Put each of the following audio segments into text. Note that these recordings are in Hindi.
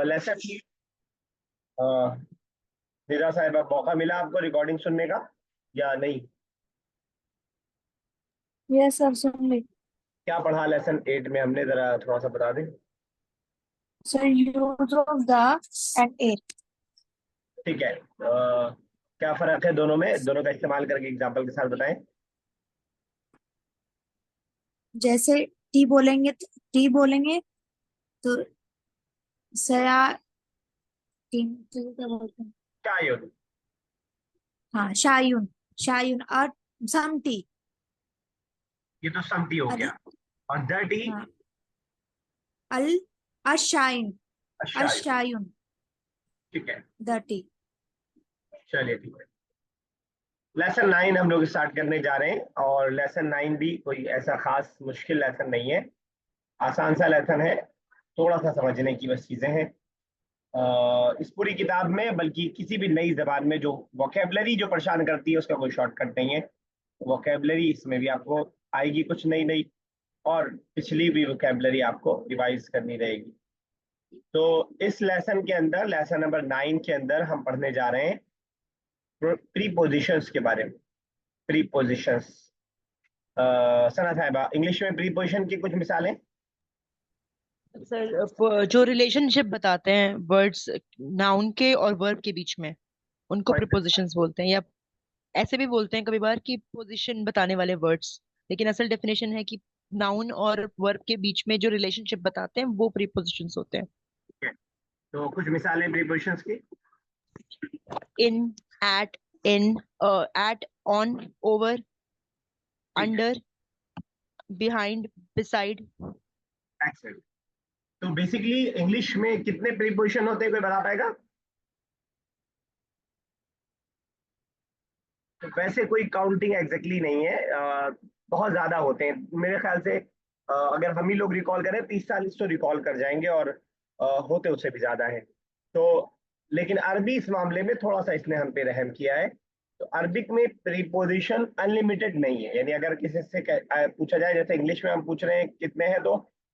लेसन निदा साहिबा, मौका मिला आपको रिकॉर्डिंग सुनने का या नहीं? यस सर, सुन ली। क्या पढ़ा लेसन 8 में हमने, जरा थोड़ा सा बता दें। Sir, use of the and at. ठीक है, क्या फर्क है दोनों में, दोनों का इस्तेमाल करके एग्जांपल के साथ बताएं। जैसे टी बोलेंगे तो सया क्या बोलते हैं? शायुन, हाँ, शायुन। शायुन और सम टी। ये तो समटी हो अल गया। और द टी, हाँ, अल अशाइन। शायुन। अशायुन। ठीक है, द टी। चलिए ठीक है। लेसन 9 हम लोग स्टार्ट करने जा रहे हैं, और लेसन 9 भी कोई ऐसा खास मुश्किल लेसन नहीं है, आसान सा लेसन है, थोड़ा सा समझने की बस चीजें हैं। इस पूरी किताब में, बल्कि किसी भी नई जबान में, जो वोकेबलरी जो परेशान करती है उसका कोई शॉर्टकट नहीं है। वोकेबलरी इसमें भी आपको आएगी कुछ नई नई, और पिछली भी वोकेबलरी आपको रिवाइज करनी रहेगी। तो इस लेसन के अंदर, लेसन नंबर 9 के अंदर हम पढ़ने जा रहे हैं प्रीपोजिशंस के बारे में। प्रीपोजिशंस, सना साहिबा, इंग्लिश में प्रीपोजिशन की कुछ मिसालें। सर, जो रिलेशनशिप बताते हैं वर्ड्स नाउन के और वर्ब के बीच में, उनको प्रीपोजिशंस बोलते हैं, या ऐसे भी बोलते हैं कभी बार कि पोजीशन बताने वाले वर्ड्स। लेकिन असल डेफिनेशन है कि नाउन और वर्ब के बीच में जो रिलेशनशिप बताते हैं वो प्रीपोजिशंस होते हैं। तो कुछ मिसालें प्रीपोजिशंस की। In, at, in, at, on, over, ठीक है, अंडर, बिहाइंड, बिसाइड। एक्सेलेंट। तो बेसिकली इंग्लिश में कितने प्रीपोजिशन होते हैं, कोई बता पाएगा? तो वैसे कोई काउंटिंग एग्जैक्टली नहीं है, बहुत ज्यादा होते हैं मेरे ख्याल से। अगर हम ही लोग रिकॉल करें 30-40 तो रिकॉल कर जाएंगे, और होते उससे भी ज्यादा है। तो लेकिन अरबी इस मामले में थोड़ा सा इसने हम पे रहम किया है। तो अरबिक में प्रीपोजिशन अनलिमिटेड नहीं है, यानी अगर किसी से पूछा जाए, जैसे इंग्लिश में हम पूछ रहे हैं कितने हैं, तो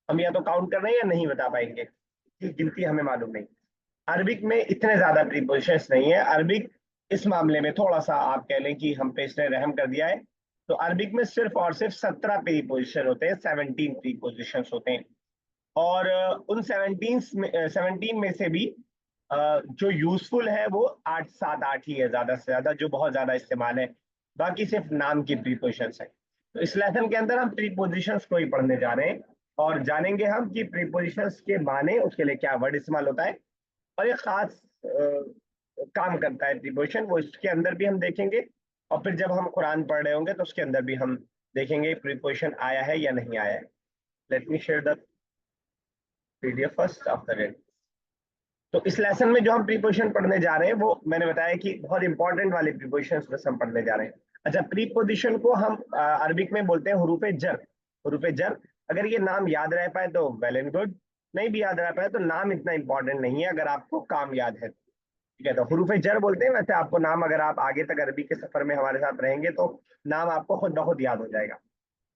हम या तो काउंट कर रहे हैं या नहीं बता पाएंगे, कि गिनती हमें मालूम नहीं। अरबिक में इतने ज्यादा प्रीपोजिशंस नहीं है। अरबिक इस मामले में थोड़ा सा आप कह लें कि हम पे इसने रहम कर दिया है। तो अरबिक में सिर्फ और सिर्फ 17 प्रीपोजिशन होते हैं, 17 प्रीपोजिशन होते हैं। और उन 17 में से भी जो यूजफुल है वो 8, 7, 8 ही है ज्यादा से ज्यादा, जो बहुत ज्यादा इस्तेमाल है। बाकी सिर्फ नाम की प्रीपोजिशन है। तो इस लेसन के अंदर हम प्रीपोजिशंस को ही पढ़ने जा रहे हैं, और जानेंगे हम कि प्रीपोजिशंस के माने, उसके लिए क्या वर्ड इस्तेमाल होता है, और ये खास काम करता है प्रीपोजिशन, वो इसके अंदर भी हम देखेंगे। और फिर जब हम कुरान पढ़ रहे होंगे तो उसके अंदर भी हम देखेंगे प्रीपोजिशन आया है या नहीं आया है। Let me share the PDF first after it. तो इस लेसन में जो हम प्रीपोजिशन पढ़ने जा रहे हैं, वो मैंने बताया कि बहुत इंपॉर्टेंट वाले प्रीपोजिशन बस हम पढ़ने जा रहे हैं। अच्छा, प्रीपोजिशन को हम अरबिक में बोलते हैं हुरूफे जर। हुरूफे जर, अगर ये नाम याद रह पाए तो वेल एंड गुड, नहीं भी याद रह पाए तो नाम इतना इंपॉर्टेंट नहीं है, अगर आपको काम याद है। ठीक है, तो हुरूफे जर बोलते हैं। वैसे आपको नाम, अगर आप आगे तक अरबी के सफर में हमारे साथ रहेंगे तो नाम आपको खुद ब खुद याद हो जाएगा।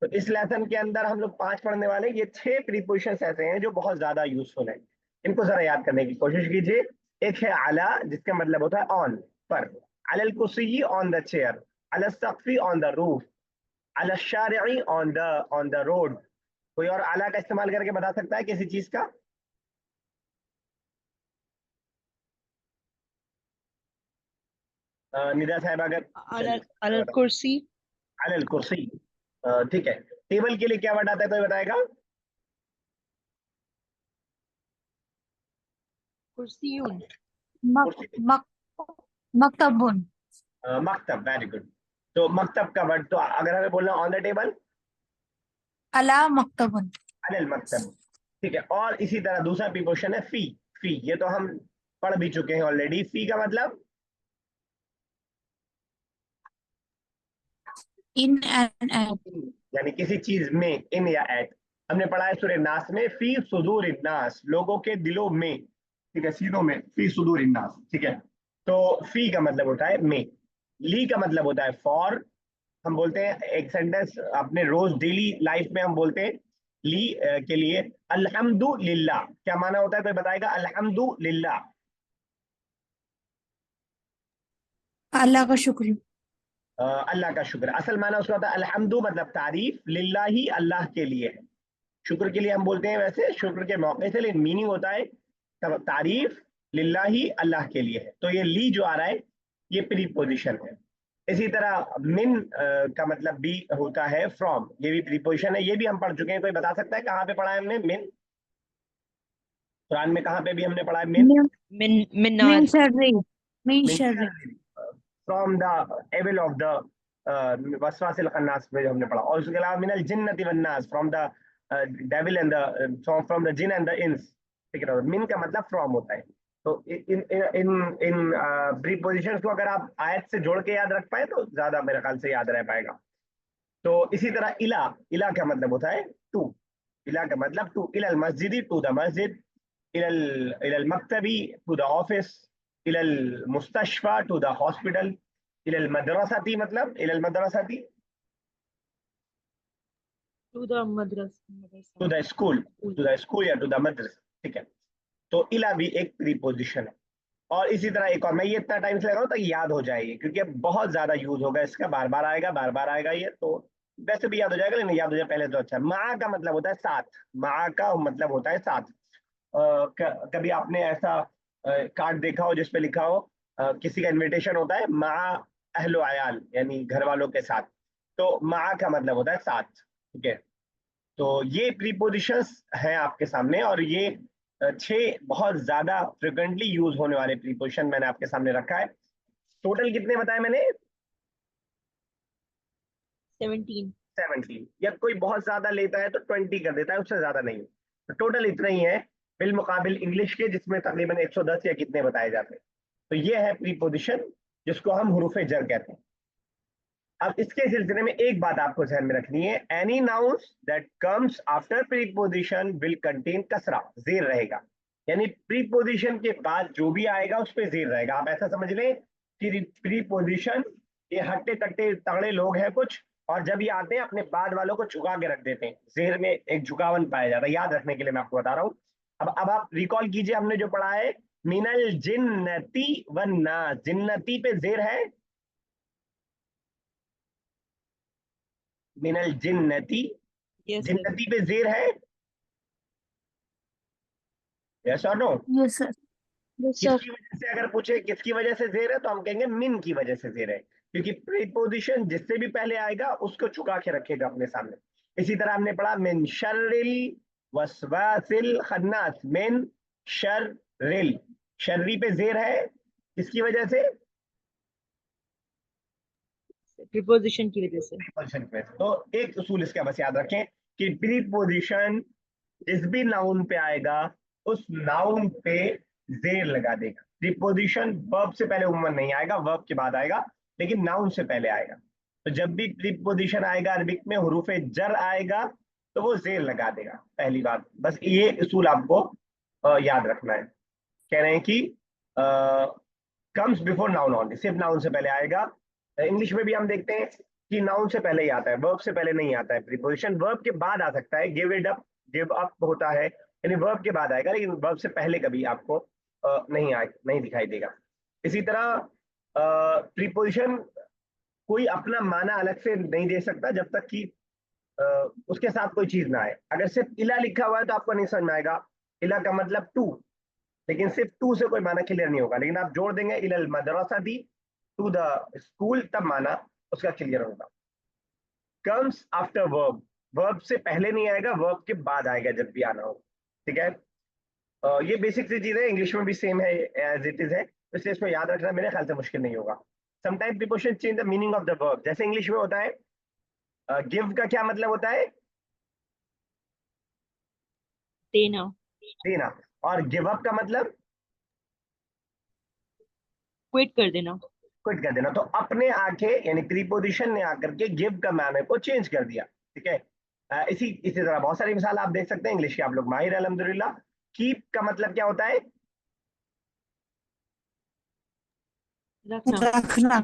तो इस लेसन के अंदर हम लोग 5 पढ़ने वाले हैं। ये 6 प्रीपोजिशंस ऐसे हैं जो बहुत ज्यादा यूजफुल है, इनको जरा याद करने की कोशिश कीजिए। एक है आला, जिसका मतलब होता है ऑन, पर। अलल कुर्सी, ऑन द चेयर। अल सक़फ़ी, ऑन द रूफ। अल शारि'i, ऑन द रोड। कोई और आला का इस्तेमाल करके बता सकता है किसी चीज का? निदा साहब अगर, अलल अलल चलिए, कुर्सी। अलल कुर्सी। ठीक है, टेबल के लिए क्या वर्ड आता है, कोई बताएगा? कुर्सियून। मक, कुर्सी, मक, मकतबुन। मकतब, वेरी गुड। तो मकतब का वर्ड, तो अगर हमें बोलना ऑन द टेबल, अला मकतबुन। अनिल मकतब। ठीक है, और इसी तरह दूसरा प्रीपोजिशन है फी। फी, ये तो हम पढ़ भी चुके हैं ऑलरेडी। फी का मतलब, इन एंड एट। यानी किसी चीज में, इन या एट। हमने पढ़ा है सूरह नास में, फी सुदूर नास, लोगों के दिलों में। ठीक है, सीनों में, फी सुदूर नास। ठीक है, तो फी का मतलब होता है में। ली का मतलब होता है फॉर। हम बोलते हैं एक सेंटेंस अपने रोज डेली लाइफ में हम बोलते हैं के लिए अल्हम्दुलिल्लाह क्या माना होता है, कोई बताएगा? अल्हम्दुलिल्लाह अल्लाह का शुक्र। अल्लाह का शुक्र। असल माना उसका होता है अल्हम्दु मतलब तारीफ, लिल्लाही अल्लाह के लिए है। शुक्र के लिए हम बोलते हैं वैसे शुक्र के मौके से, लेकिन मीनिंग होता है तारीफ लिल्लाही अल्लाह के लिए है। तो ये ली जो आ रहा है ये प्रीपोजिशन है। इसी तरह मिन का मतलब भी होता है फ्रॉम, ये भी प्रीपोजिशन है। ये भी हम पढ़ चुके हैं। कोई बता सकता है कहाँ पे पढ़ा है हमने मिन? कुरान में कहाँ पे भी हमने पढ़ा है मिन? min मिन्नार। sharri, min मिन sharri। From the evil of the वसवासिल खन्नास में जो हमने पढ़ा। और उसके अलावा मिनल जिन्नति वन्नास, from the devil and the from the jinn and the इंस। ठीक है, मिन का मतलब फ्रॉम होता है। तो इन इन इन प्रीपोजिशंस को अगर आप आयत से जोड़ के याद रख पाए तो ज्यादा मेरे ख्याल से याद रह पाएगा। तो इसी तरह इला, इला का मतलब होता है टू। इला का मतलब टू, इलल मस्जिदी टू द मस्जिद, इलल इलल मक्तबी टू द ऑफिस, इलल मुस्तशफा टू द हॉस्पिटल, इलल मदरसाती मतलब इलल मदरसाती टू द मदरसा। To the school, school. To the school या टू द मदरसा। ठीक है, तो इला भी एक प्रीपोजिशन है। और इसी तरह एक और, मैं ये इतना टाइम से लगा रहा हूँ ताकि याद हो जाएगी, क्योंकि अब बहुत ज्यादा यूज होगा इसका, बार बार आएगा, बार बार आएगा ये, तो वैसे भी याद हो जाएगा, लेकिन याद हो जाए पहले तो अच्छा। मा का मतलब होता है साथ, मा का मतलब होता है साथ। कभी आपने ऐसा कार्ड देखा हो जिसपे लिखा हो किसी का इनविटेशन होता है मा अहलो अयाल, यानी घर वालों के साथ, तो मा का मतलब होता है साथ। ठीक है, तो ये प्रीपोजिशंस हैं आपके सामने, और ये छह बहुत ज्यादा फ्रिक्वेंटली यूज होने वाले प्रीपोजिशन मैंने आपके सामने रखा है। टोटल कितने बताए मैंने? 17। 17, या कोई बहुत ज्यादा लेता है तो 20 कर देता है, उससे ज्यादा नहीं। तो टोटल इतना ही है बिलमुकाबिल इंग्लिश के, जिसमें तकरीबन 110 या कितने बताए जाते हैं। तो ये है प्रीपोजिशन, जिसको हम हुरूफ जर कहते हैं। अब इसके सिलसिले में एक बात आपको ध्यान में रखनी है, any nouns that comes after preposition will contain कसरा, जेर रहेगा। यानी प्रीपोजिशन के बाद जो भी आएगा उस पर जेर रहेगा। आप ऐसा समझ लें कि प्रीपोजिशन, ये हट्टे कट्टे तगड़े लोग हैं कुछ, और जब ये आते हैं अपने बाद वालों को झुका के रख देते हैं, जेर में एक झुकावन पाया जाता है। याद रखने के लिए मैं आपको बता रहा हूँ। अब आप रिकॉल कीजिए, हमने जो पढ़ा है मिनल जिन्नती वन्नास, जिन्नती पे जेर है, मिनल जिन्नती, यस सर। जिन्नती पे जेर है, यस और no? Yes sir। Yes sir। किसकी वजह से, अगर पूछे किसकी वजह से जेर है, तो हम कहेंगे मिन की वजह से जेर है, क्योंकि प्रीपोजिशन जिससे भी पहले आएगा उसको छुपा के रखेगा अपने सामने। इसी तरह हमने पढ़ा मिन शर्रिल वसवासिल खन्नास, मिन शर्रिल, शर्री पे जेर है किसकी वजह से? प्रीपोजिशन की वजह से। प्रीपोजिशन की वजह से। तो एक उसूल इसका बस याद रखें कि प्रीपोजिशन जिस भी नाउन पे आएगा उस नाउन पे जेर लगा देगा। प्रीपोजिशन वर्ब से पहले उम्मन नहीं आएगा, वर्ब के बाद आएगा, लेकिन नाउन से पहले आएगा। तो जब भी प्रीपोजिशन आएगा अरबिक में, हुरूफे जर आएगा, तो वो जेर लगा देगा। पहली बात, बस ये उसूल आपको याद रखना है। कह रहे हैं कि कम्स बिफोर नाउन ओनली, सिर्फ नाउन से पहले आएगा। इंग्लिश में भी हम देखते हैं कि नाउन से पहले ही आता है, वर्ब से पहले नहीं आता है प्रीपोजिशन। वर्ब के बाद आ सकता है, give it up, give up होता है, यानी वर्ब के बाद आएगा, लेकिन वर्ब से पहले कभी आपको नहीं दिखाई देगा। इसी तरह प्रीपोजिशन कोई अपना माना अलग से नहीं दे सकता जब तक कि अ, उसके साथ कोई चीज ना आए। अगर सिर्फ इला लिखा हुआ है तो आपको नहीं समझ में आएगा, इला का मतलब टू, लेकिन सिर्फ टू से कोई माना क्लियर नहीं होगा। लेकिन आप जोड़ देंगे इलल मदरसा दी, टू द स्कूल, तब माना उसका क्लियर होगा। कम्स आफ्टर वर्ब, वर्ब से पहले नहीं आएगा, वर्ब के बाद आएगा जब भी आना हो। ठीक है, ये बेसिक सी चीज है, इंग्लिश में भी सेम है एज इट इज है, तो इसलिए इसको याद रखना मेरे ख्याल से मुश्किल नहीं होगा। Sometime preposition change the meaning of the verb, जैसे इंग्लिश में होता है गिव का क्या मतलब होता है? देना। देना। और गिव अप का मतलब क्विट कर देना। क्विट कर देना। तो अपने आके यानी प्रीपोजिशन ने आकर के गिव का माने को चेंज कर दिया। ठीक है, इसी तरह बहुत सारी मिसाल आप देख सकते हैं, इंग्लिश के आप लोग माहिर अल्हम्दुलिल्लाह। कीप का मतलब क्या होता है? रखना। रखना।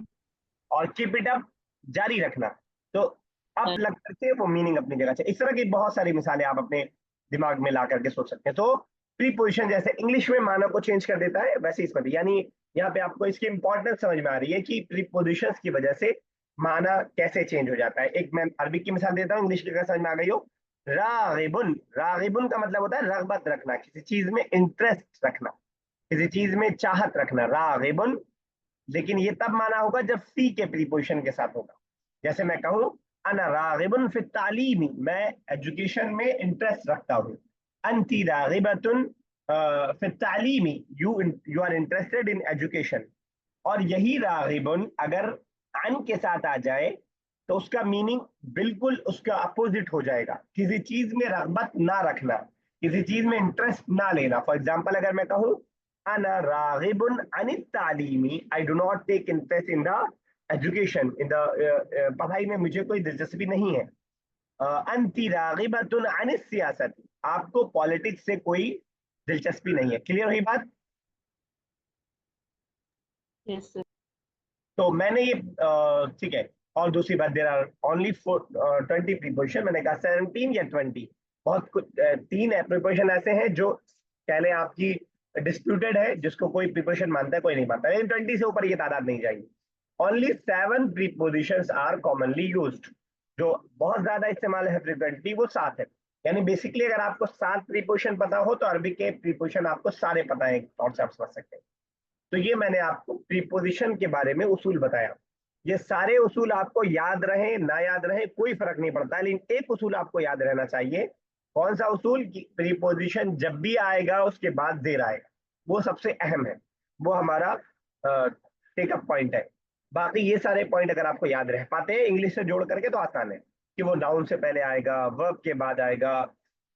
और कीप इट अप जारी रखना। तो अप लग करके वो मीनिंग अपनी जगह से। इस तरह की बहुत सारी मिसालें आप अपने दिमाग में ला करके सोच सकते हैं। तो प्रीपोजिशन जैसे इंग्लिश में मानव को चेंज कर देता है, वैसे इसमें भी, यानी यहाँ पे आपको इसकी इंपॉर्टेंस समझ में आ रही है कि प्रीपोजिशंस की वजह से माना कैसे चेंज हो जाता है। एक मैं अरबी की मिसाल देता हूँ, इंग्लिश की अगर समझ में आ गई हो। रागिबुन, रागिबुन का मतलब होता है रगबत रखना, किसी चीज में इंटरेस्ट रखना, किसी चीज में चाहत रखना, रागिबुन। लेकिन ये तब माना होगा जब सी के प्रीपोजिशन के साथ होगा। जैसे मैं कहूँ अना रागिबुन फी तालीमी, मैं एजुकेशन में इंटरेस्ट रखता हूँ। अंती रागिबतुन फी तालीमी, you are interested in education. और यही रागिबुन अगर अन के साथ आ जाए तो उसका मीनिंग बिल्कुल उसका अपोजिट हो जाएगा, किसी चीज में रगबत ना रखना, किसी चीज में इंटरेस्ट ना लेना। फॉर एग्जाम्पल अगर मैं कहूँ अना रागिबुन अनित तालीमी, I do not take interest in the education, in the पढ़ाई में मुझे कोई दिलचस्पी नहीं है। अंति रागिबतुन अनित सियासत, आपको पॉलिटिक्स से कोई दिलचस्पी नहीं है। क्लियर हुई बात? Yes, sir. तो मैंने ये ठीक है। और दूसरी बात, देर आर ओनली 20 प्रीपोजिशन, मैंने कहा 17 या 20, बहुत कुछ 3 प्रीपोजिशन ऐसे हैं जो कह लें आपकी डिस्प्यूटेड है, जिसको कोई प्रीपोजिशन मानता है कोई नहीं मानता, लेकिन 20 से ऊपर ये तादाद नहीं जाएगी। Only 7 prepositions are commonly used, जो बहुत ज्यादा इस्तेमाल है फ्रिक्वेंटली, वो 7 है। यानी बेसिकली अगर आपको 7 प्रीपोजिशन पता हो तो अरबी के प्रीपोजिशन आपको सारे पता है, और से आप समझ सकते हैं। तो ये मैंने आपको प्रीपोजिशन के बारे में उसूल बताया। ये सारे उसूल आपको याद रहे ना याद रहे कोई फर्क नहीं पड़ता, लेकिन एक उसूल आपको याद रहना चाहिए। कौन सा उसूल? कि प्रीपोजिशन जब भी आएगा उसके बाद देर आएगा, वो सबसे अहम है, वो हमारा टेकअप पॉइंट है। बाकी ये सारे पॉइंट अगर आपको याद रह पाते हैं इंग्लिश से जोड़ करके तो आसान है, कि वो नाउन से पहले आएगा, वर्ब के बाद आएगा,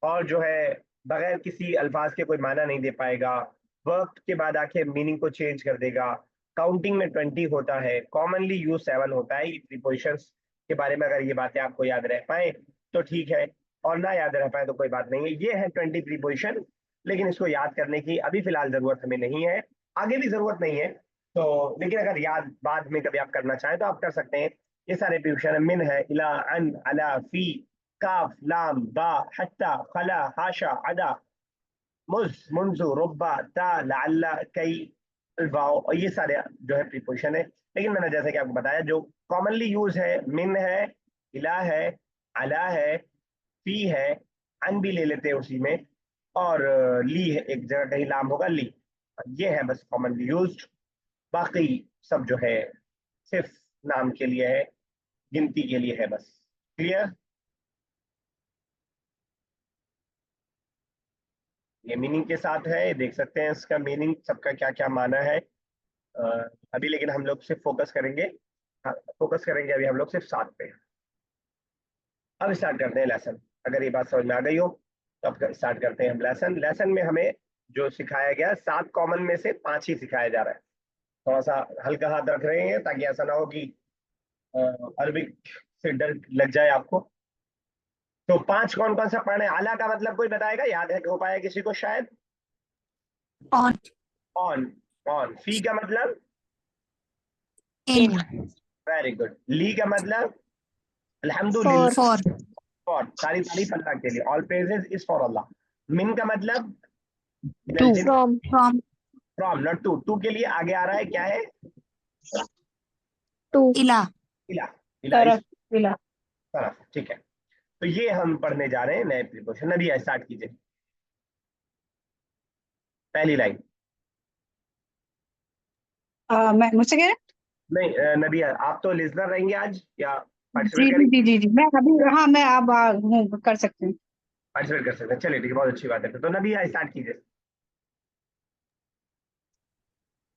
और जो है बगैर किसी अल्फाज के कोई माना नहीं दे पाएगा, वर्क के बाद आके मीनिंग को चेंज कर देगा। काउंटिंग में 20 होता है, कॉमनली यूज 7 होता है। प्रीपोजिशंस के बारे में अगर ये बातें आपको याद रह पाए तो ठीक है, और ना याद रह पाए तो कोई बात नहीं है। ये है 20 प्रीपोजिशन, लेकिन इसको याद करने की अभी फिलहाल जरूरत हमें नहीं है, आगे भी जरूरत नहीं है। तो लेकिन अगर याद बाद में कभी आप करना चाहें तो आप कर सकते हैं। ये सारे प्रीपोजिशन मिन है, इला, अन, अला, फी, काफ, लाम, बा, हत्ता, खला, हाशा, अदा, मुज, मुंजु, रुब्बा, ता, लअल्ला, कई, अलवाओ, और ये सारे जो है प्रीपोजिशन है। लेकिन मैंने जैसे कि आपको बताया जो कॉमनली यूज है, मिन है, इला है, अला है, फी है, अन भी ले लेते हैं उसी में, और ली है, एक जगह कहीं लाम होगा, ली। ये है बस कॉमनली यूज्ड। बाकी सब जो है सिर्फ नाम के लिए है, गिनती के लिए है बस। क्लियर? ये मीनिंग के साथ है, देख सकते हैं इसका मीनिंग सबका क्या क्या माना है। अभी लेकिन हम लोग सिर्फ फोकस करेंगे, फोकस करेंगे अभी हम लोग सिर्फ 7 पे। अब स्टार्ट करते हैं लेसन। अगर ये बात समझ में आ गई हो तो अब स्टार्ट करते हैं हम लेसन। लेसन में हमें जो सिखाया गया 7 कॉमन में से 5 ही सिखाया जा रहा है। थोड़ा सा हल्का हाथ रख रहे हैं ताकि ऐसा ना हो कि अरबिक से डर लग जाए आपको। तो 5 कौन कौन सा पढ़े? आला का मतलब कोई बताएगा? याद है हो पाया किसी को शायद? On. On, on. फी का मतलब? In. Very good. ली का मतलब? For. अल्हम्दुलिल्लाह। For. फॉर, सारी तारीफ अल्लाह के लिए, all praises is for Allah. मिन का मतलब? To. From. From. From, not to. To के लिए आगे आ रहा है क्या है? To. Ila. इला, इला इस तरफ. Ila. तरफ, ठीक है। तो ये हम पढ़ने जा रहे हैं नए प्रीपोजिशन। नबी स्टार्ट कीजिए पहली लाइन। मैं मुझसे कह रहे नहीं नबी आप तो लिसनर रहेंगे आज या हैं? पार्टिसिपेट जी जी करेंगे? जी जी जी मैं अभी, हाँ मैं अब हूँ, कर सकते हैं। पार्टिसिपेट कर सकते हैं, चलिए ठीक है, बहुत अच्छी बात है। तो नबी स्टार्ट कीजिए।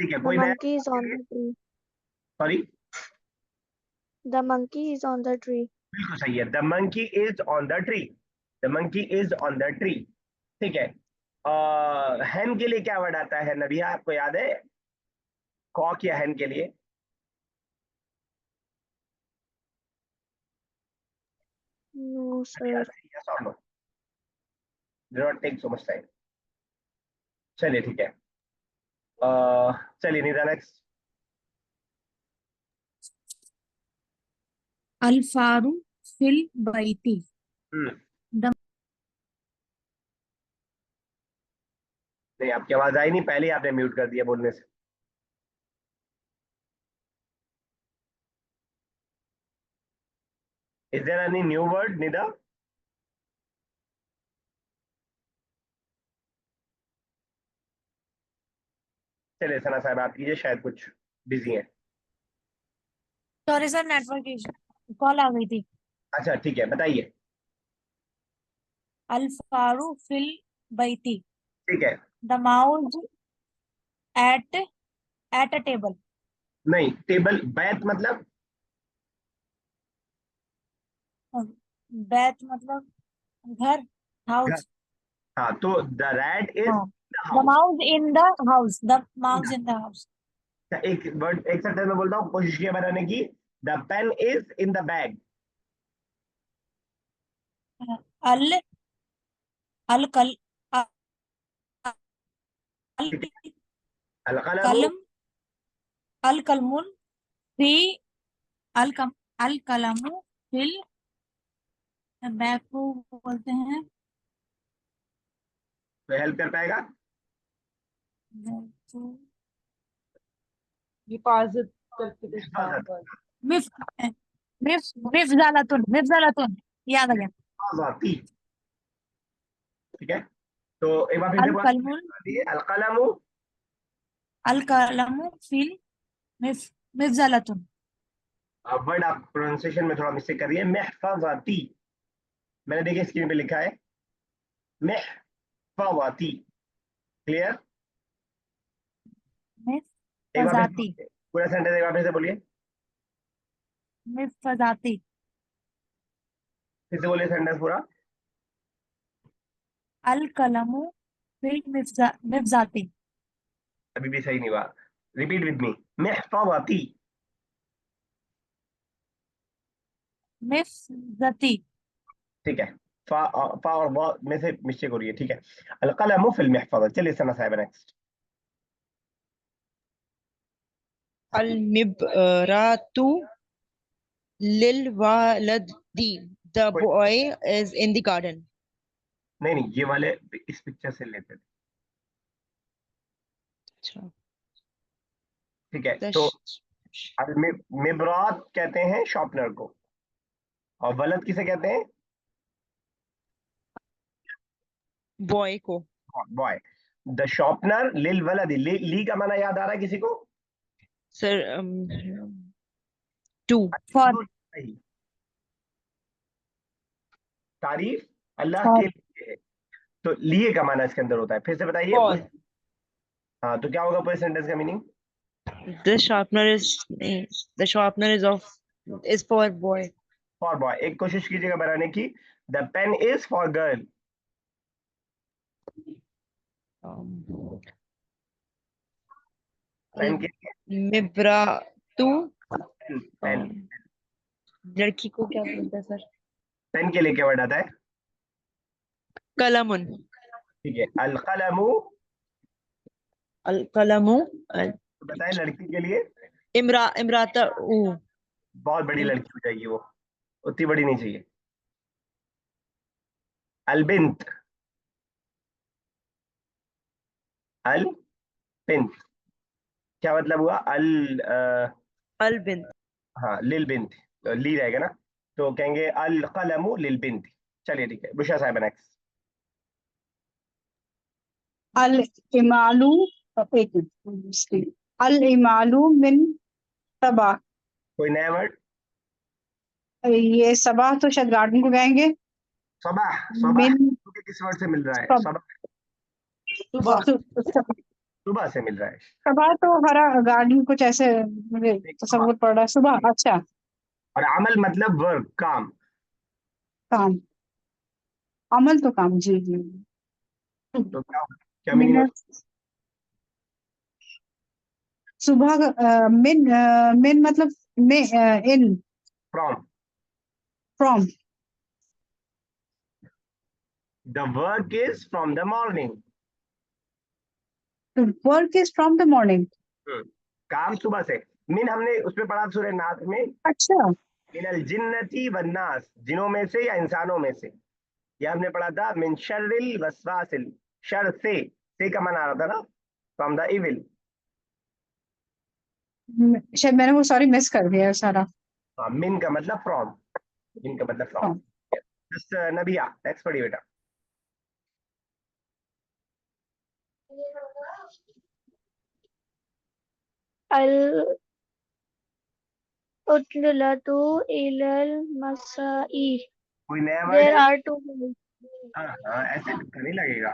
ठीक है, The कोई नया? monkey is on the tree. Sorry, The monkey is on the tree. बिल्कुल सही है। The monkey is on the tree, the monkey is on the tree. ठीक है। हैन के लिए क्या वर्ड आता है नबिया, आपको याद है? कॉक या हैन के लिए? No, नबिया, sir. yes or no? Do not take so much time. चलिए ठीक है। चलिए Nida next. Al-faru fil baiti. Hmm The नहीं, आपकी आवाज आई नहीं, पहले ही आपने म्यूट कर दिया बोलने से। Is there any new word Nida? चलिए सना साहब आप कीजिए, शायद कुछ बिजी है। sorry sir, network issue. Call आ गई थी. अच्छा ठीक है, बताइए। Al-faru fil baiti. ठीक है। The mouse at a table. नहीं, टेबल बैत मतलब? Bath मतलब घर, घर। house. हाँ, तो द रैट इज हाँ. The The house. mouse in the house. The mouse in the house. एक वर्ड एक सेंटेंस में बोलता हूँ, कोशिश किया बनाने की। The pen is in the bag. Al al kal al ठीक है। अलकलमु। kalam al kalmun fi al kam al kalamu fil bag को बोलते हैं. तो हेल्प कर पाएगा? हिफाजत करके कुछ था हिफाजत। word। मिफ मिफ मिफजालातुन याद आ गया. हिफाजती। ठीक है, तो एक बार फिर से अल कलमुल बोलिए। अलकलमु। अल कलमु फिल मिफ मिफजालातुन. वर्ड आप प्रोनाउंसिएशन में थोड़ा मिस्टेक कर रही है। महफाजती। मैंने देखिए स्क्रीन पे लिखा है महफाजती। क्लियर? एक बार फिर से मिफजाती बोलिए। पूरा सेंटेंस एक बार फिर से बोलिए। मिफजाती. फिर से बोलिए सेंटेंस पूरा। अल कलमु फिल मिफजाती. अभी भी सही नहीं हुआ। Repeat with me. महफाजती। मिफजती. ठीक है। फा और वा में से मिस्टेक हो रही है। ठीक है। अलकलमु फिल महफाजा। चलिए सना साहिब नेक्स्ट। अल मिबरातु लिल वालदी। द कोई boy is in the garden. नहीं नहीं, ये वाले इस पिक्चर से लेते थे। अच्छा। ठीक है, द तो मिबरात कहते हैं शॉर्पनर को, और वलद किसे कहते हैं? बॉय को। बॉय। द शॉर्पनर लिल वलदी। ली का माना याद आ रहा है किसी को? Sir to. फॉर सही। तारीफ अल्लाह फॉर के लिए है। तो लिए का माना इसके अंदर होता है, फिर से बताइए फॉर हाँ, तो क्या होगा पूरे सेंटेंस का meaning? The sharpener is the sharpener is of is for boy. For boy. एक कोशिश कीजिएगा बनाने की। The pen is for girl. Pen के मिबरातु पेन पेन लड़की को क्या बोलते हैं सर? पेन के लिए क्या वर्ड आता है? कलमुन। ठीक है। अल कलमु। अल कलमु तो बताए लड़की के लिए। इमराता ऊ। बहुत बड़ी लड़की हो जाएगी वो, उतनी बड़ी नहीं चाहिए। अल बिंत। अल बिंत क्या मतलब हुआ? अल बिन। हाँ, लिल बिंत। ली रहेगा ना, तो कहेंगे अल कलमु लिल बिंत। चलिए ठीक है, बुशरा साहब नेक्स्ट। अल इमालू एक मिनट अल इमालू मिन सबा कोई नया वर्ड? ये सबा तो शायद गार्डन को कहेंगे सबह। सबह मिन किस वर्ड से मिल रहा है? सब सबह सुबह। सुबह से मिल रहा है। सबा तो हरा गार्डन कुछ ऐसे मुझे नहीं, सुबह। तस्वुर पड़ रहा है सुबह अच्छा और अमल मतलब वर्क, काम। काम अमल तो काम जी जी तो क्या क्या मीनिंग मिन होता सुबह मिन मिन मतलब में इन है? From. From the work is from the morning. Work is from the morning काम सुबह से। मीन हमने उसमें पढ़ा सूरह नास में। अच्छा मिनल जिन्नती वन्नास, जिनों में से या इंसानों में से। ये हमने पढ़ा था, मिन शर्रिल वसवासिल, शर से का मन आ रहा था ना, फ्रॉम द इविल। शायद मैंने वो सॉरी मिस कर दिया सारा। हाँ, मिन का मतलब फ्रॉम, मिन का मतलब फ्रॉम। हाँ। बस नबिया, नेक्स्ट पढ़िए बेटा। Al utlatu ilal masai. कोई नया वर्ड There है? are two words. हाँ हाँ, ऐसे नहीं लगेगा,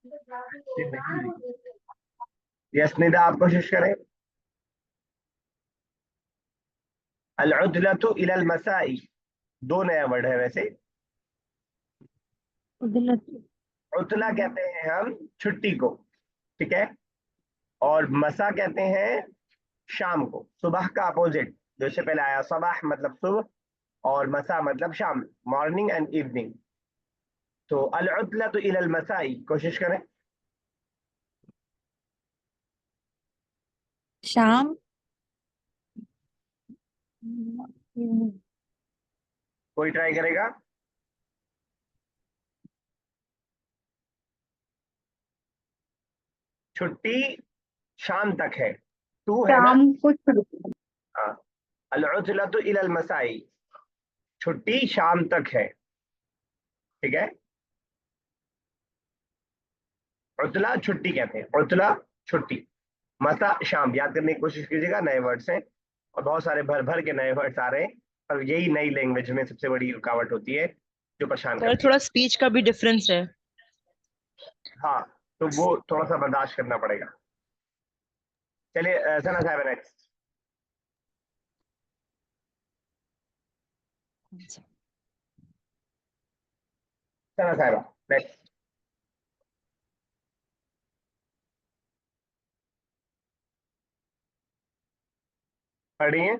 ऐसे नहीं लगेगा। यस निदा, आप कोशिश करें। अल उदलतु इलल मसाई, दो नया वर्ड है वैसे। उतला कहते हैं हम छुट्टी को, ठीक है, और मसा कहते हैं शाम को, सुबह का अपोजिट। जो इससे पहले आया, सबाह मतलब सुबह और मसा मतलब शाम, मॉर्निंग एंड इवनिंग। तो अल उतलतु इलल मसाई, कोशिश करें। शाम। कोई ट्राई करेगा? छुट्टी शाम तक है, टू है ना। शाम को छुट्टी। हाँ, अल उतलतु इलल मसाई, छुट्टी शाम तक है, ठीक है। उतला छुट्टी कहते हैं, उतला छुट्टी, मसा शाम। याद करने की कोशिश कीजिएगा, नए वर्ड्स हैं और बहुत सारे भर भर के नए वर्ड्स आ रहे हैं, और यही नई लैंग्वेज में सबसे बड़ी रुकावट होती है जो परेशान सर करती है। थोड़ा स्पीच का भी डिफरेंस है। हाँ, तो वो थोड़ा सा बर्दाश्त करना पड़ेगा। चलिए सना साहब नेक्स्ट। सना साहब नेक्स्ट। पढ़िए।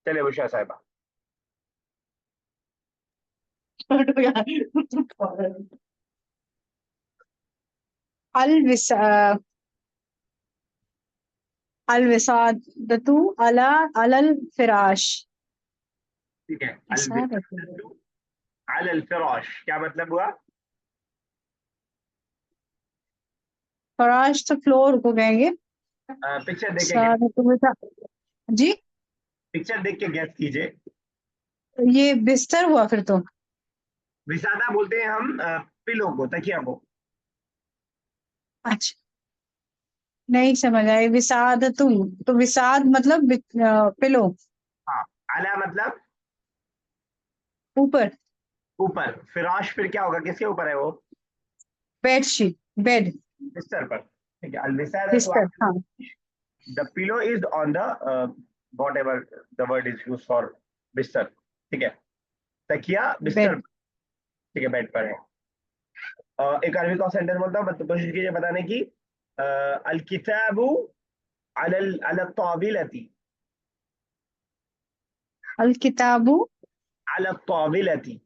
चलिए उषा साहबा। अल विसा अल विसादतु अला अलल फिराश। ठीक है, अल विसादतु विसादतु अलल फिराश, क्या मतलब हुआ? फिराश तो फ्लोर को कहेंगे। पिक्चर देख के गैस, विसादतु जी, पिक्चर देख के गैस कीजिए। ये बिस्तर हुआ फिर तो। विसादा बोलते हैं हम पिलो को, तकिया को। अच्छा, नहीं समझ आई। विसादतु तो विसाद मतलब पिलो, हाँ, आला मतलब ऊपर। ऊपर, फिराश फिर क्या होगा, किसके ऊपर है वो? बेडशीट, बेड, बिस्तर पर, ठीक है। अल विसादा तो बिस्तर। हाँ, the pillow is on the what ever the word is use for बिस्तर, ठीक है। तकिया बिस्तर बेड। पर, ठीक है, बेड पर है। एक अरबी का सेंटेंस बोलता हूँ, कोशिश कीजिए बताने की। अल किताबु अलल अल ताविलती, अल किताबु अल ताविलती।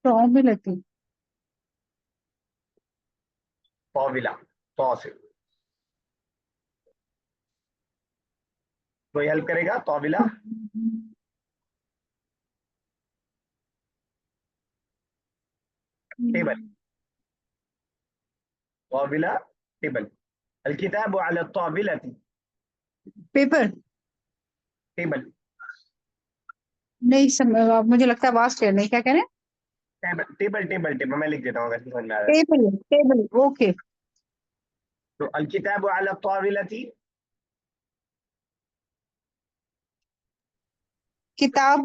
तौबिलती। ताविला, तौसिल। कोई हेल्प करेगा? ताविला टेबल, ताविला टेबल। अल किताबु अल ताविलती, पेपर। टेबल। नहीं समझ, मुझे लगता है आवाज क्लियर नहीं। क्या कह रहे हैं? टेबल टेबल टेबल टेबल, मैं लिख देता हूँ अगर समझ में आ रहा है। Table, table, okay. तो अल किताबु अल ताविलती, किताब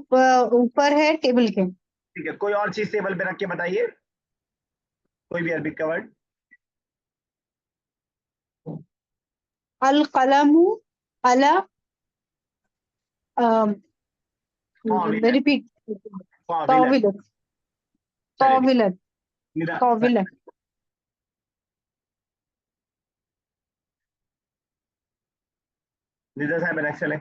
ऊपर है टेबल के। ठीक है। कोई और चीज टेबल पे रख के बताइए, कोई भी अरबिक का वर्ड। अल कलमु अला ताविलत, रिपीट। ताविलत। तौविलत, चलिए ठीक तौविलत, है। निदा, तौविलत। निदा साहब नेक्स्ट चले।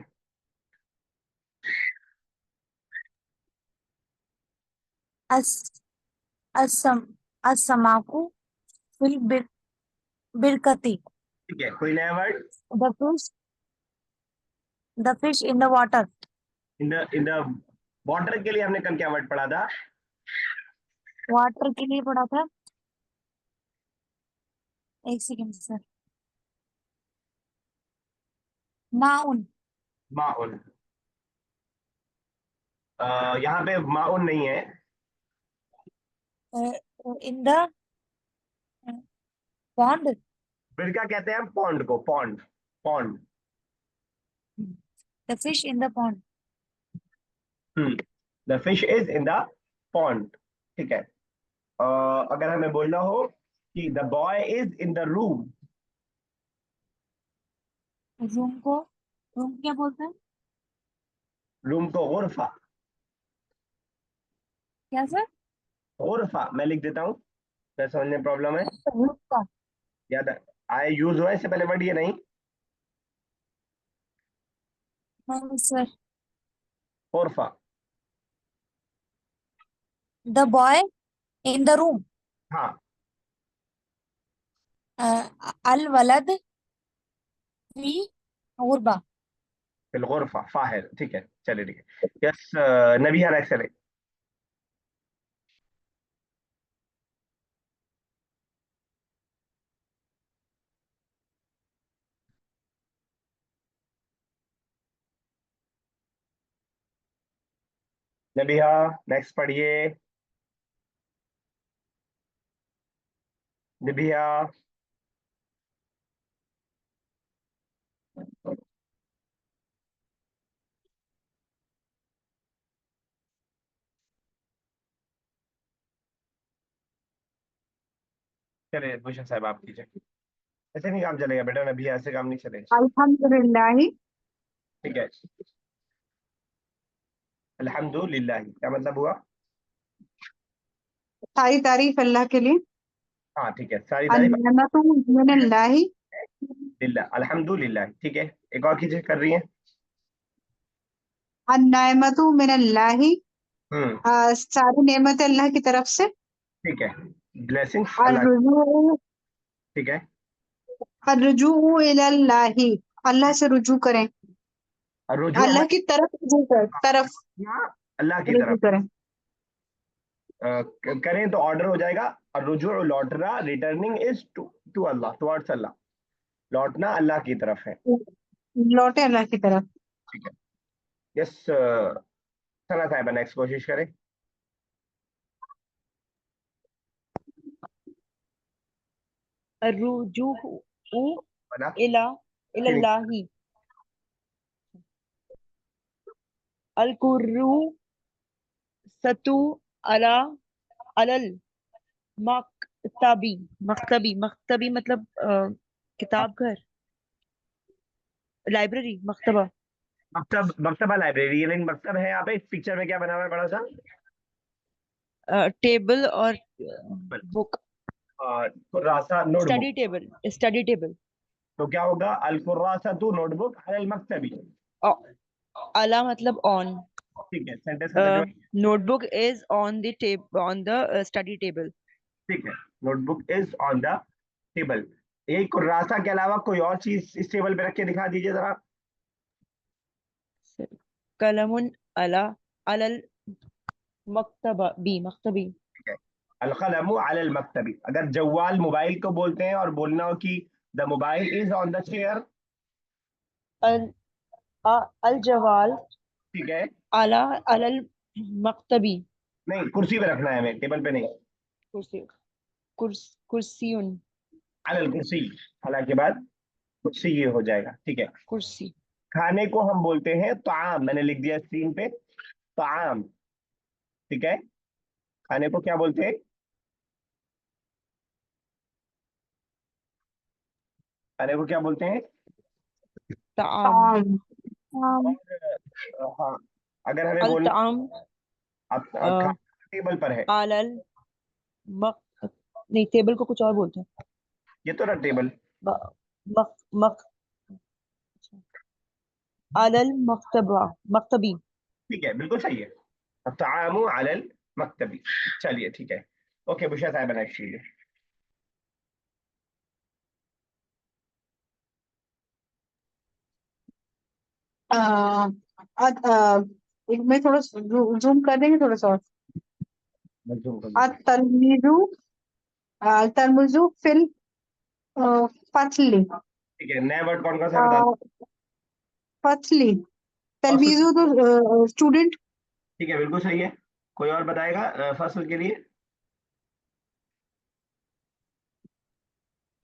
अस असम असमाकु फिल बिरकती। ठीक है, कोई नया word? The fish. The fish in the water. In the water के लिए हमने कल क्या वर्ड पढ़ा था? वाटर के लिए पढ़ा था। एक सेकेंड सर। नाउन। माउन। यहाँ पे माउन नहीं है। In the pond. फिर क्या कहते हैं हम पॉन्ड को? Pond. Pond. The fish in the pond. The fish is in the pond. ठीक है। अगर हमें बोलना हो कि the boy is in the room. Room क्या बोलते हैं? रूम को गुरफा। क्या सर? गुरफा मैं लिख देता हूँ, मैं समझने में प्रॉब्लम है। रूम का। याद है आए यूज हुआ है इससे पहले वर्ड ये नहीं? हाँ सर। गुरफा। The boy in the room. हाँ। अल वलद फी गुरबा। बिलगुरफा फाहिर। ठीक है, चलिए ठीक है। यस, नबिया नेक्स्ट चले। नबिया नेक्स्ट पढ़िए। नबिया। चलिए भूषण साहब आप कीजिए। ऐसे नहीं काम चलेगा बेटा, नबिया ऐसे काम नहीं चलेगा। अल्हम्दुलिल्लाह। ठीक है। अल्हम्दुलिल्लाह क्या मतलब हुआ? सारी तारीफ अल्लाह के लिए। हाँ ठीक है, सारी तारीफ अन्नमतु मिनल्लाहि। लिल्लाह। अल्हम्दुलिल्लाह। ठीक है, एक और कीजिए, कर रही है। अन्नामतु मिनल्लाहि। हम्म। सारी नेमत अल्लाह की तरफ से। ठीक है, ब्लेसिंग्स अल्लाह। अर्रुजू ठीक है। अर्रुजू इलल्लाहि। अल्लाह से रुजू करें। और रुजू अल्लाह की तरफ रुजू करें, तरफ अल्लाह की रुजू तरफ करें। करें तो ऑर्डर हो जाएगा। और रुजू लौटना, returning is to Allah, towards Allah. लौटना अल्लाह की तरफ है। लौटे अल्लाह की तरफ। ठीक है। यस, सना साहिबा नेक्स्ट कोशिश करें। अर्रुजुहु बना। इला इलल्लाही। अल कुर्रू सतु अला अलल मक्तबी। मक्तबी मक्तबी मतलब किताब घर, लाइब्रेरी, मक्तबा। मकतब, मकतबा लाइब्रेरी, लेकिन मकतब है यहाँ पे इस पिक्चर में क्या बना हुआ है बड़ा सा? टेबल और बुक। कुर्रासा notebook. Study table, study table. तो क्या होगा? अल कुर्रासतु नोटबुक अलल मकतबी। अला मतलब ऑन। ठीक है, सेंटेंस का तर्जुमा। Notebook is on the on the study table. ठीक है, notebook is on the table. यही कुर्रासा के अलावा कोई और चीज इस टेबल पे रख के दिखा दीजिए जरा। कलमुन अला अलल मक्तबा बी मक्तबी। ठीक है, अलकलमु अलल मकतबी। अगर जवाल मोबाइल को बोलते हैं और बोलना हो कि the mobile is on the chair. अल अल जवाल ठीक है। अला अलल मक्तबी। नहीं, कुर्सी पे रखना है हमें, टेबल पे नहीं। कुर्सी, कुर्सियुन। अलल कुर्सी। हालांकि बाद कुर्सी ये हो जाएगा। ठीक है। कुर्सी। खाने को हम बोलते हैं ताम, मैंने लिख दिया स्क्रीन पे, ताम। ठीक है, खाने को क्या बोलते हैं? खाने को क्या बोलते हैं? ताम। ताम। ताम। हाँ, अगर हमें अल बोलना, ताम आप खाना टेबल पर है। अलल मक नहीं, टेबल को कुछ और बोलते हैं। ये तो ना टेबल। ब- मक मक अलल मक्तबा मक्तबी। ठीक है, बिल्कुल सही है। तामु अलल मकतबी। चलिए ठीक है। ओके बुशा साहब नेक्स्ट कीजिए। आ, एक में थोड़ा जूम कर देंगे थोड़ा सा और। मजूम कर दीजिए। तलमीजू तलमीजू फिल फसली। ठीक है, नया वर्ड कौन कौन सा है बता दो। फसली। फसल। तलमीजू तो स्टूडेंट। ठीक है, बिल्कुल सही है। कोई और बताएगा फसल के लिए?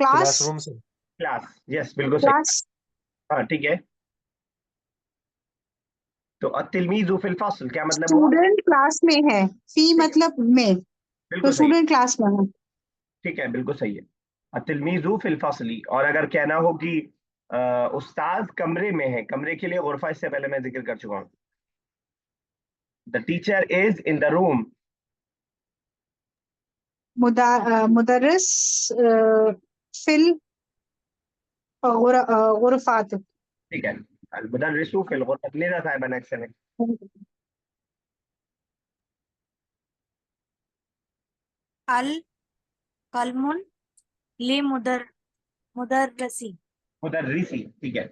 क्लास। क्लासरूम से। क्लास, यस बिल्कुल सही। क्लास। हाँ ठीक है। तो अतिलमीजु फिल फसल क्या मतलब हुआ? स्टूडेंट क्लास में है, फी ठीक है, मतलब में, तो बिल्कुल सही है। स्टूडेंट क्लास में है। ठीक है, बिल्कुल सही है। अतिलमीजु फिल फसली। और अगर कहना हो कि उस्ताद कमरे में है, कमरे के लिए गुरफा इससे पहले मैं जिक्र कर चुका हूँ। The teacher is in the room. मुदर्रिस फिल गुरफात। ठीक है। अल मुदर्रिसु फिल गुरफत। लेना साहिबा नेक्स्ट है। अल कलमुन ले मुदर्रसी. मुदर्रिसी, ठीक है।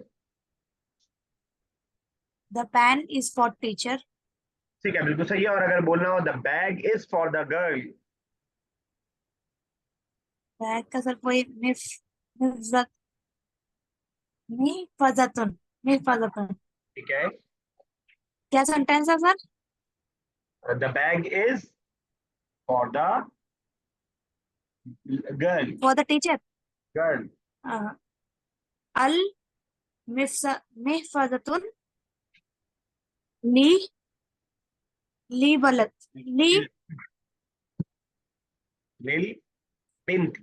The pen is for teacher. ठीक है, बिल्कुल सही है। और अगर बोलना हो the bag is for the girl. Bag का सर कोई मिफजत मिफजतुन मिफजतुन. ठीक है। क्या सेंटेंस है sir? The bag is for the girl. For the teacher. Girl. अल मिफजतुन ली ली बलत ली. लिल बिंत।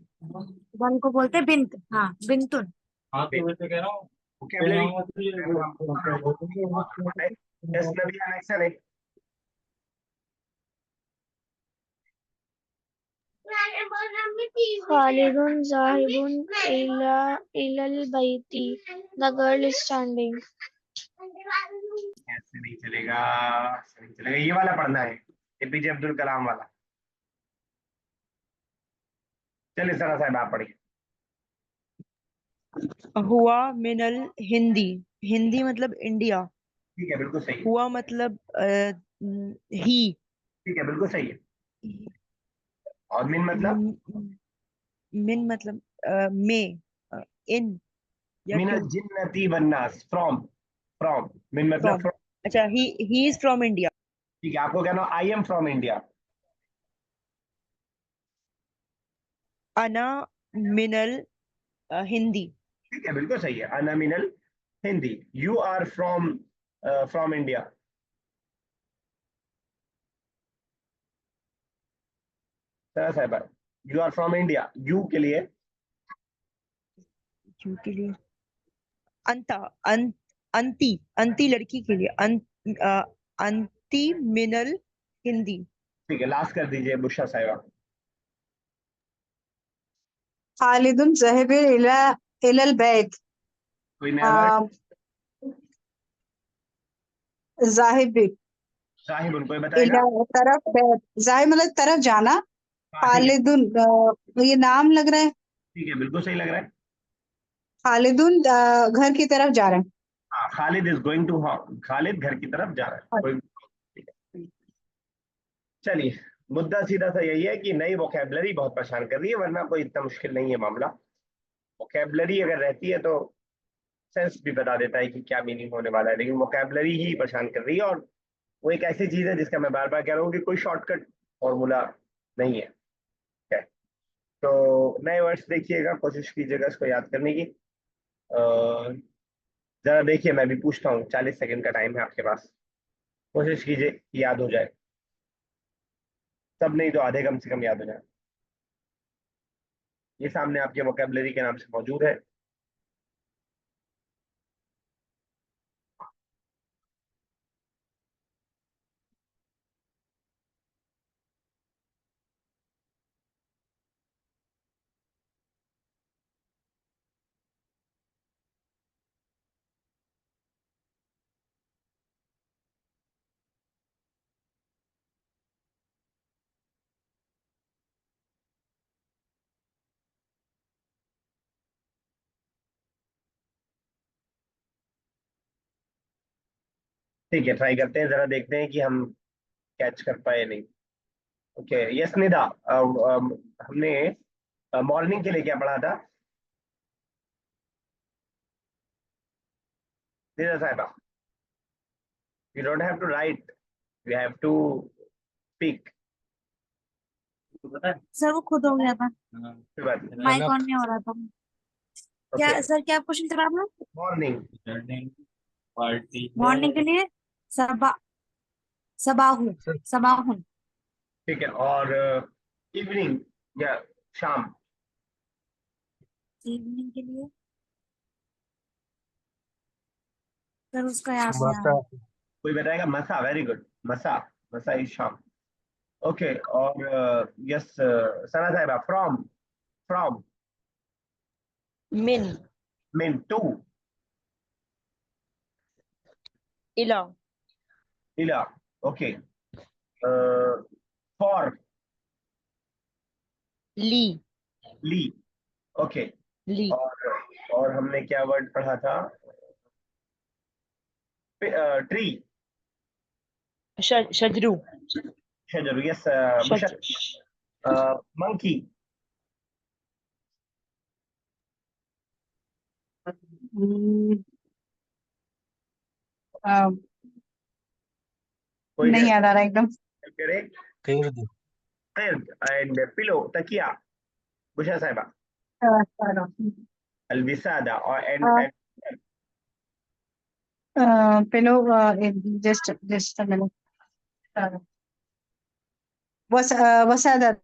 बल को बोलते हैं बिंत. हाँ, बिंतुन. हाँ तो वैसे कह रहा हूँ। मैं वोकैबुलरी। आऊंगा तो यस नबी नेक्स्ट है। Khalidun Zahibun ilal baiti. The girl is standing. ऐसे नहीं चलेगा, ऐसे नहीं चलेगा। ये वाला पढ़ना है, एपीजे अब्दुल कलाम वाला। चलिए सना साहब आप पढ़िए। हुआ मिनल हिंदी। हिंदी मतलब इंडिया। ठीक है, बिल्कुल सही है। हुआ मतलब ही। ठीक है, बिल्कुल सही है। और मिन मतलब? मिन मतलब में, इन या मिनल टू। जिन्नती वन्नास, फ्रॉम। फ्रॉम। मिन मतलब फ्रॉम। फ्रॉम। अच्छा, ही इज फ्रॉम इंडिया। ठीक है, आपको कहना आई एम फ्रॉम इंडिया। अना मिनल हिंदी। ठीक है, बिल्कुल सही है। अना मिनल Hindi. You are from from India. Sana साहब, you are from India, you के लिए? यू के लिए अंता, अंती। अंती लड़की के लिए अंती मिनल हिंदी। ठीक है, लास्ट कर दीजिए बुशरा साहब। खालिदुन ज़ाहिब इला इलल बैत। कोई नया वर्ड? जाहिब साहिब उनको बताएगा। इला तरफ बैत। जाहिब मतलब तरफ जाना। हाँ ठीक है। खालिदुन ये नाम लग रहा है। ठीक है, बिल्कुल सही लग रहा है। खालिदुन घर की तरफ जा रहे हैं। हाँ, Khalid is going to, Khalid घर की तरफ जा रहा है कोई। ठीक है। चलिए, मुद्दा सीधा सा यही है कि नई वोकेबलरी बहुत परेशान कर रही है, वरना कोई इतना मुश्किल नहीं है मामला। वोकेबलरी अगर रहती है तो सेंस भी बता देता है कि क्या मीनिंग होने वाला है, लेकिन वोकेबलरी ही परेशान कर रही है। और वो एक ऐसी चीज है जिसका मैं बार बार कह रहा हूँ कि कोई शॉर्टकट फॉर्मूला नहीं है। ठीक है? तो नए वर्ड्स देखिएगा, कोशिश कीजिएगा इसको याद करने की। जरा देखिए, मैं भी पूछता हूँ, 40 सेकंड का टाइम है आपके पास। कोशिश कीजिए कि याद हो जाए। सब नहीं तो आधे कम से कम याद हो जाए। ये सामने आपके वोकेबलरी के नाम से मौजूद है। ठीक है, ट्राई करते हैं, जरा देखते हैं कि हम कैच कर पाए नहीं। ओके, यस निदा, हमने मॉर्निंग के लिए क्या पढ़ा था? निदा साहिबा, you don't have to write, you have to speak. पता है? सर वो खुद हो गया था, हाँ, कोई बात नहीं। माइक ऑन नहीं हो रहा था। क्या ओके, सर, क्या क्वेश्चन करा आपने? मॉर्निंग। रिटर्निंग पार्टी मॉर्निंग के लिए सबा सबाहु सबाहुन। ठीक है, और इवनिंग या शाम? इवनिंग के लिए सर उसका याद नहीं आ रहा। कोई बताएगा? मसा, वेरी गुड, मसा, मसा इज शाम। ओके, और यस सना साहिबा, फ्रॉम, फ्रॉम, मिन, मीन, टू, इला, इला, ओके, फॉर, ली, ली, ओके, ली, और हमने क्या वर्ड पढ़ा था? ट्री, शजरू, शजर, यस, शज, मंकी, हम्म, अ, कोई नहीं याद आ रहा एकदम। करे? एंड पिलो, तकिया, बुशा साहिबा, अलविसादा, और and pillow, just just a minute. वसादा